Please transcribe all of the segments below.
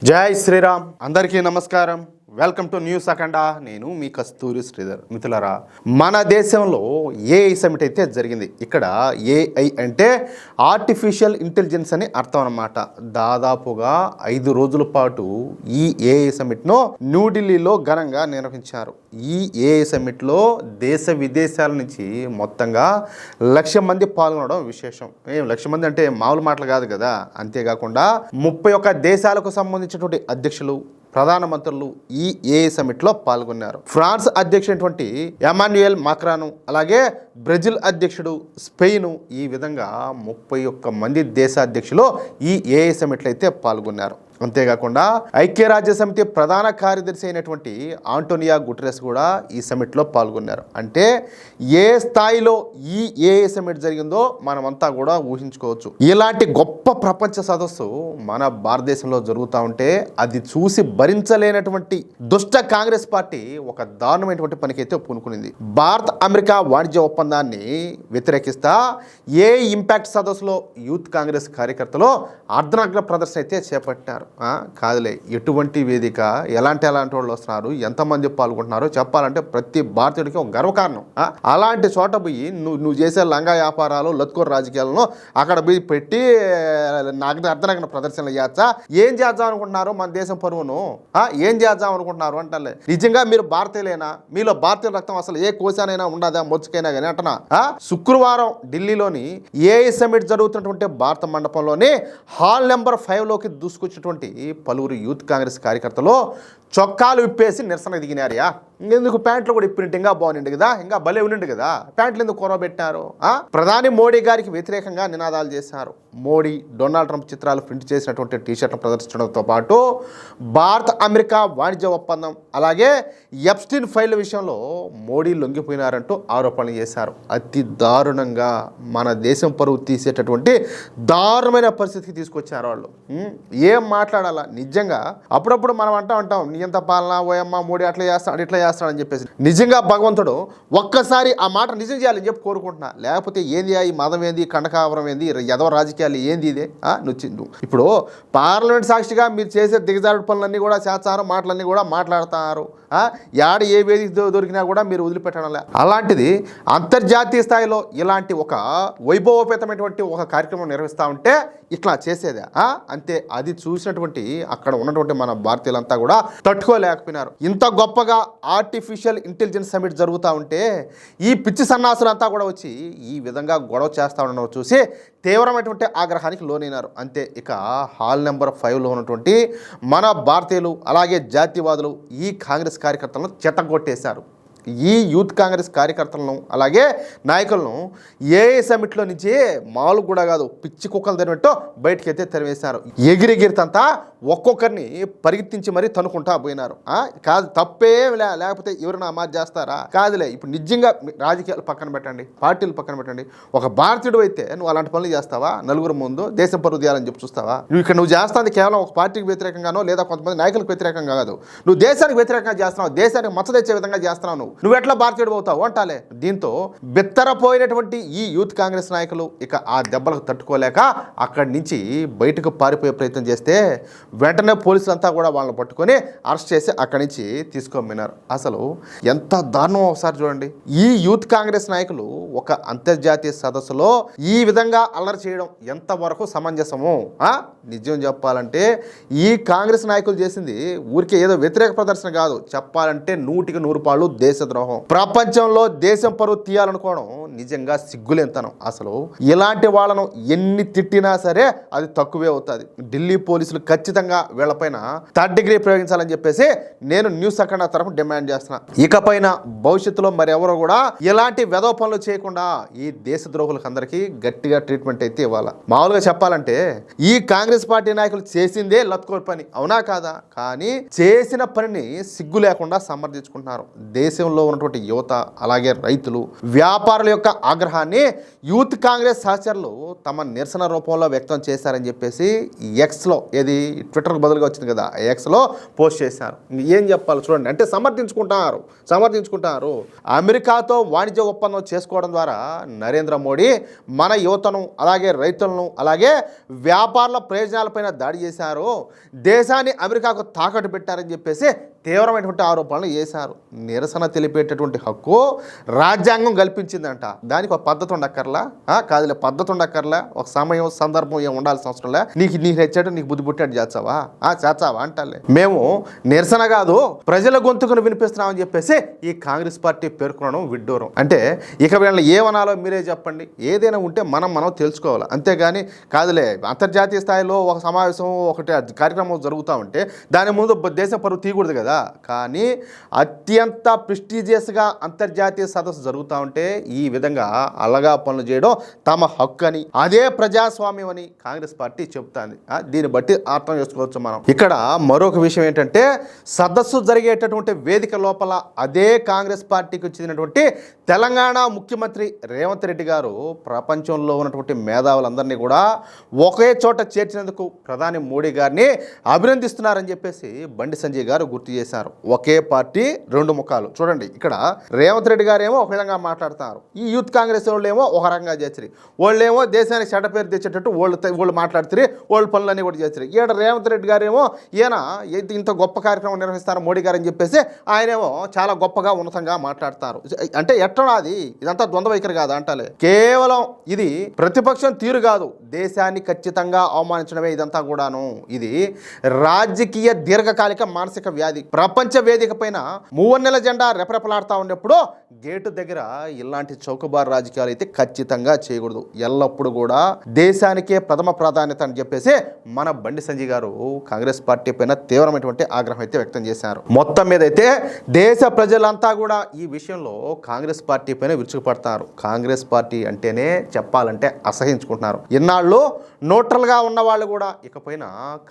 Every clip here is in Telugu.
జై శ్రీరామ్. అందరికీ నమస్కారం. వెల్కమ్ టు న్యూస్ అఖండ. నేను మీ కస్తూరి శ్రీధర్. మిత్రులారా, మన దేశంలో ఏఐ సమిట్ అయితే జరిగింది. ఇక్కడ ఏఐ అంటే ఆర్టిఫిషియల్ ఇంటెలిజెన్స్ అని అర్థం అన్నమాట. దాదాపుగా 5 రోజుల పాటు ఈ ఏఐ సమిట్ను న్యూఢిల్లీలో ఘనంగా నిర్వహించారు. ఈ ఏఐ సమిట్లో దేశ విదేశాల నుంచి మొత్తంగా 1,00,000 మంది పాల్గొనడం విశేషం. 1,00,000 మంది అంటే మామూలు మాటలు కాదు కదా. అంతేకాకుండా 31 దేశాలకు సంబంధించినటువంటి అధ్యక్షులు, ప్రధానమంత్రులు ఈ ఏఐ సమిట్లో పాల్గొన్నారు. ఫ్రాన్స్ అధ్యక్షుడైనటువంటి ఎమాన్యుయల్ మాక్రాను, అలాగే బ్రెజిల్ అధ్యక్షుడు, స్పెయిన్, ఈ విధంగా 31 మంది దేశాధ్యక్షులు ఈ ఏఐ సమిట్లో అయితే పాల్గొన్నారు. అంతేకాకుండా ఐక్యరాజ్య సమితి ప్రధాన కార్యదర్శి అయినటువంటి ఆంటోనియో గుటెరస్ కూడా ఈ సమిట్లో పాల్గొన్నారు. అంటే ఏ స్థాయిలో ఈ ఏఐ సమిట్ జరిగిందో మనమంతా కూడా ఊహించుకోవచ్చు. ఇలాంటి గొప్ప ప్రపంచ సదస్సు మన భారతదేశంలో జరుగుతూ ఉంటే అది చూసి భరించలేనటువంటి దుష్ట కాంగ్రెస్ పార్టీ ఒక దారుణమైనటువంటి పనికైతే పూనుకునింది. భారత్ అమెరికా వాణిజ్య ఒప్పందాన్ని వ్యతిరేకిస్తా ఏఐ ఇంపాక్ట్ సదస్సులో యూత్ కాంగ్రెస్ కార్యకర్తలు అర్ధనగ్న ప్రదర్శన అయితే చేపట్టారు. కాదులే, ఎటువంటి వేదిక, ఎలాంటి వాళ్ళు వస్తున్నారు, ఎంతమంది పాల్గొంటున్నారో చెప్పాలంటే ప్రతి భారతీయుడికి ఒక గర్వకారణం. అలాంటి చోట పోయి నువ్వు చేసే లంగా వ్యాపారాలు, లత్కోర్ రాజకీయాలను అక్కడ పోయి పెట్టి అర్ధనగ్న ప్రదర్శనలు చేయచ్చా? ఏం చేద్దాం అనుకుంటున్నారు? మన దేశం పరువును ఏం చేద్దాం అనుకుంటున్నారు అంటలే. నిజంగా మీరు భారతీయులేనా? మీలో భారతీయ రక్తం అసలు ఏ కోశానైనా ఉండదా, మొచ్చుకైనా కానీ అంటనా? శుక్రవారం ఢిల్లీలోని ఏఐ సమిట్ జరుగుతున్నటువంటి భారత మండపంలోని హాల్ నెంబర్ 5లోకి దూసుకొచ్చినటువంటి పలువురు యూత్ కాంగ్రెస్ కార్యకర్తలు చొక్కాలు విప్పేసి నిరసన దిగినారయా. ఎందుకు? ప్యాంట్లు కూడా ఇప్పింటే ఇంకా బాగుండి కదా, ఇంకా భలే ఉండి కదా. ప్యాంట్లు ఎందుకు కూరబెట్టినారు? ప్రధాని మోడీ గారికి వ్యతిరేకంగా నినాదాలు చేశారు. మోడీ, డొనాల్డ్ ట్రంప్ చిత్రాలు ప్రింట్ చేసినటువంటి టీషర్ట్లు ప్రదర్శించడంతో పాటు భారత్ అమెరికా వాణిజ్య ఒప్పందం, అలాగే ఎప్స్టీన్ ఫైల్ విషయంలో మోడీ లొంగిపోయినారంటూ ఆరోపణలు చేశారు. అతి దారుణంగా మన దేశం పరువు తీసేటటువంటి దారుణమైన పరిస్థితికి తీసుకొచ్చారు వాళ్ళు. ఏం మాట్లాడాలా? నిజంగా అప్పుడప్పుడు మనం అంటాం ఎంత పాలన, ఓయమ్మ మోడీ అట్లా చేస్తాడు ఇట్లా చేస్తాడని చెప్పేసి. నిజంగా భగవంతుడు ఒక్కసారి ఆ మాట నిజం చేయాలని చెప్పి కోరుకుంటున్నా. లేకపోతే ఏంది ఈ మదం, ఏంది కండకావరం, ఏంది యదవ రాజకీయాలు, ఏంది ఇదే నువ్వు ఇప్పుడు పార్లమెంట్ సాక్షిగా మీరు చేసే దిగజారుడు పనులన్నీ కూడా చేస్తారు, మాటలన్నీ కూడా మాట్లాడుతున్నారు. యాడ ఏ వేదిక దొరికినా కూడా మీరు వదిలిపెట్టడం. అలాంటిది అంతర్జాతీయ స్థాయిలో ఇలాంటి ఒక వైభవోపేతమైనటువంటి ఒక కార్యక్రమం నిర్వహిస్తూ ఉంటే ఇట్లా చేసేదే అంతే. అది చూసినటువంటి అక్కడ ఉన్నటువంటి మన భారతీయులంతా కూడా తట్టుకోలేకపోయినారు. ఇంత గొప్పగా ఆర్టిఫిషియల్ ఇంటెలిజెన్స్ సమిట్ జరుగుతూ ఉంటే ఈ పిచ్చి సన్నాసులంతా కూడా వచ్చి ఈ విధంగా గొడవ చేస్తూ ఉండడం చూసి తీవ్రమైనటువంటి ఆగ్రహానికి లోనైనారు. అంతే. ఇక హాల్ నెంబర్ 5లో ఉన్నటువంటి మన భారతీయులు, అలాగే జాతీయవాదులు ఈ కాంగ్రెస్ కార్యకర్తలను చెత్తగొట్టేశారు. ఈ యూత్ కాంగ్రెస్ కార్యకర్తలను, అలాగే నాయకులను ఏఐ సమిట్లో నుంచి మామూలు కూడా కాదు, పిచ్చి కుక్కలు తరిమినట్టు బయటికి అయితే తరివేశారు. ఎగిరిగిరితంతా ఒక్కొక్కరిని పరిగెత్తించి మరీ తనుకుంటా పోయినారు. కాదు, తప్పేం లేకపోతే ఎవరైనా అమాజ్ చేస్తారా? కాదులే. ఇప్పుడు నిజంగా రాజకీయాలు పక్కన పెట్టండి, పార్టీలు పక్కన పెట్టండి. ఒక భారతీయుడు అయితే నువ్వు అలాంటి పనులు చేస్తావా? నలుగురు ముందు దేశం పరువు తీయాలని చెప్పి చూస్తావా? నువ్వు చేస్తాది కేవలం ఒక పార్టీకి వ్యతిరేకంగానో లేదా కొంతమంది నాయకులకు వ్యతిరేకంగా కాదు. నువ్వు దేశానికి వ్యతిరేకంగా చేస్తున్నావు, దేశానికి మచ్చ తెచ్చే విధంగా చేస్తున్నావు. నువ్వు ఎట్లా భారతీయుడు అవుతావు అంటాలే. దీంతో బిత్తరపోయినటువంటి ఈ యూత్ కాంగ్రెస్ నాయకులు ఇక ఆ దెబ్బలకు తట్టుకోలేక అక్కడి నుంచి బయటకు పారిపోయే ప్రయత్నం చేస్తే వెంటనే పోలీసులంతా కూడా వాళ్ళని పట్టుకొని అరెస్ట్ చేసి అక్కడి నుంచి తీసుకోమన్నారు. అసలు ఎంత దారుణం ఒకసారి చూడండి. ఈ యూత్ కాంగ్రెస్ నాయకులు ఒక అంతర్జాతీయ సదస్సులో ఈ విధంగా అల్లరి చేయడం ఎంతవరకు సమంజసము? నిజం చెప్పాలంటే ఈ కాంగ్రెస్ నాయకులు చేసింది ఊరికే ఏదో వ్యతిరేక ప్రదర్శన కాదు. చెప్పాలంటే 100కి 100 పాళ్ళు దేశద్రోహం. ప్రపంచంలో దేశం పరువు తీయాలనుకోవడం నిజంగా సిగ్గులేంతనం. అసలు ఇలాంటి వాళ్ళను ఎన్ని తిట్టినా సరే అది తక్కువే అవుతుంది. ఢిల్లీ పోలీసులు ఖచ్చితంగా వీళ్ళపైన 3rd డిగ్రీ ప్రయోగించాలని చెప్పేసి నేను న్యూస్ అఖండ తరఫున డిమాండ్ చేస్తున్నా. ఇకపైన భవిష్యత్తులో మరెవరో కూడా ఇలాంటి వెధవ పనులు చేయకుండా ఈ దేశద్రోహులకు అందరికీ గట్టిగా ట్రీట్మెంట్ అయితే ఇవ్వాలి. మామూలుగా చెప్పాలంటే ఈ కాంగ్రెస్ పార్టీ నాయకులు చేసిందే లత్కోర్ పని, అవునా కాదా? కానీ చేసిన పనిని సిగ్గు లేకుండా సమర్థించుకుంటున్నారు. దేశంలో దేశంలో ఉన్నటువంటి యువత అలాగే రైతులు వ్యాపారుల యొక్క ఆగ్రహాన్ని యూత్ కాంగ్రెస్ సహచరులు తమ నిరసన రూపంలో వ్యక్తం చేశారని చెప్పేసి ఎక్స్లో ఏది ట్విట్టర్కి బదులుగా వచ్చింది కదా ఎక్స్లో పోస్ట్ చేశారు. ఏం చెప్పాలి చూడండి, అంటే సమర్థించుకుంటున్నారు. అమెరికాతో వాణిజ్య ఒప్పందం చేసుకోవడం ద్వారా నరేంద్ర మోడీ మన యువతను అలాగే రైతులను అలాగే వ్యాపారుల ప్రయోజనాలపైన దాడి చేశారు, దేశాన్ని అమెరికాకు తాకట్టు పెట్టారని చెప్పేసి తీవ్రమైనటువంటి ఆరోపణలు చేశారు. నిరసన తెలిపేటటువంటి హక్కు రాజ్యాంగం కల్పించిందంట. దానికి ఒక పద్ధతి ఉండక్కర్లా, కాదులే పద్ధతి ఉండక్కర్లా, ఒక సమయం సందర్భం ఏం ఉండాల్సిన అవసరం లే. నీకు నచ్చాడు నీకు బుద్ధి పుట్టినట్టు చేస్తావా అంటాలే. మేము నిరసన కాదు ప్రజల గొంతుకును వినిపిస్తున్నామని చెప్పేసి ఈ కాంగ్రెస్ పార్టీ పేర్కొనడం విడ్డూరం. అంటే ఇక వీళ్ళని ఏమనాలో మీరే చెప్పండి. ఏదైనా ఉంటే మనం తెలుసుకోవాలి, అంతేగాని కాదులే అంతర్జాతీయ స్థాయిలో ఒక సమావేశం ఒకటి కార్యక్రమం జరుగుతూ ఉంటే దాని ముందు దేశ పరువు తీయకూడదు కదా. కానీ అత్యంత ప్రెస్టీజియస్గా అంతర్జాతీయ సదస్సు జరుగుతూ ఉంటే ఈ విధంగా అలగా పనులు చేయడం తమ హక్కు అని, అదే ప్రజాస్వామ్యం అని కాంగ్రెస్ పార్టీ చెబుతుంది. దీన్ని బట్టి అర్థం చేసుకోవచ్చు మనం. ఇక్కడ మరొక విషయం ఏంటంటే సదస్సు జరిగేటటువంటి వేదిక లోపల అదే కాంగ్రెస్ పార్టీకి చెందినటువంటి తెలంగాణ ముఖ్యమంత్రి రేవంత్ రెడ్డి గారు ప్రపంచంలో ఉన్నటువంటి మేధావులందరినీ కూడా ఒకే చోట చేర్చినందుకు ప్రధాని మోడీ గారిని అభినందిస్తున్నారని చెప్పేసి బండి సంజయ్ గారు గుర్తు చేశారు. ఒకే పార్టీ రెండు ముఖాలు. చూడండి, ఇక్కడ రేవంత్ రెడ్డి గారు ఏమో ఒక విధంగా మాట్లాడుతున్నారు, ఈ యూత్ కాంగ్రెస్ వాళ్ళు ఏమో ఒక రకంగా చేస్తారు. వాళ్ళేమో దేశానికి చెడ్డ పేరు తెచ్చేటట్టు వాళ్ళు మాట్లాడుతారు, వాళ్ళ పనులన్నీ కూడా చేస్తారు. ఈడ రేవంత్ రెడ్డి గారు ఏమో ఈయన ఇంత గొప్ప కార్యక్రమం నిర్వహిస్తారు మోడీ గారు అని చెప్పేసి ఆయనేమో చాలా గొప్పగా ఉన్నతంగా మాట్లాడతారు. అంటే ఎట్లనాది ఇదంతా ద్వంద్వ వైఖరి కాదు అంటాలే. కేవలం ఇది ప్రతిపక్షం తీరు కాదు, దేశాన్ని ఖచ్చితంగా అవమానించడమే ఇదంతా కూడాను. ఇది రాజకీయ దీర్ఘకాలిక మానసిక వ్యాధి. ప్రపంచ వేదిక పైన మూవన్నెల జెండా రెపరెపలాడుతూ ఉన్నప్పుడు గేటు దగ్గర ఇలాంటి చౌకబారు రాజకీయాలు అయితే ఖచ్చితంగా చేయకూడదు. ఎల్లప్పుడూ కూడా దేశానికే ప్రథమ ప్రాధాన్యత అని చెప్పేసి మన బండి సంజయ్ గారు కాంగ్రెస్ పార్టీ పైన తీవ్రమైనటువంటి ఆగ్రహం అయితే వ్యక్తం చేశారు. మొత్తం మీద అయితే దేశ ప్రజలంతా కూడా ఈ విషయంలో కాంగ్రెస్ పార్టీ పైన విరుచుకుపడతారు. కాంగ్రెస్ పార్టీ అంటేనే చెప్పాలంటే అసహించుకుంటున్నారు. ఇన్నాళ్ళు న్యూట్రల్గా ఉన్న వాళ్ళు కూడా ఇకపైన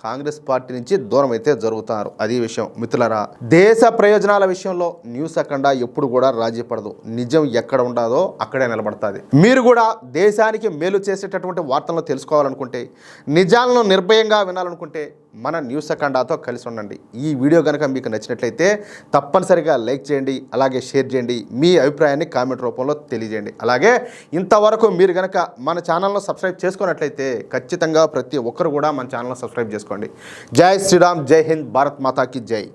కాంగ్రెస్ పార్టీ నుంచి దూరం అయితే జరుగుతారు. అది విషయం మిత్రులారా. దేశ ప్రయోజనాల విషయంలో న్యూస్ అఖండా ఎప్పుడు కూడా రాజీ పడదు. నిజం ఎక్కడ ఉండదో అక్కడే నిలబడుతుంది. మీరు కూడా దేశానికి మేలు చేసేటటువంటి వార్తలను తెలుసుకోవాలనుకుంటే, నిజాలను నిర్భయంగా వినాలనుకుంటే మన న్యూస్ అఖండాతో కలిసి ఉండండి. ఈ వీడియో కనుక మీకు నచ్చినట్లయితే తప్పనిసరిగా లైక్ చేయండి, అలాగే షేర్ చేయండి, మీ అభిప్రాయాన్ని కామెంట్ రూపంలో తెలియజేయండి. అలాగే ఇంతవరకు మీరు కనుక మన ఛానల్ను సబ్స్క్రైబ్ చేసుకున్నట్లయితే ఖచ్చితంగా ప్రతి ఒక్కరు కూడా మన ఛానల్ను సబ్స్క్రైబ్ చేసుకోండి. జై శ్రీరామ్, జై హింద్, భారత్ మాతాకి జై.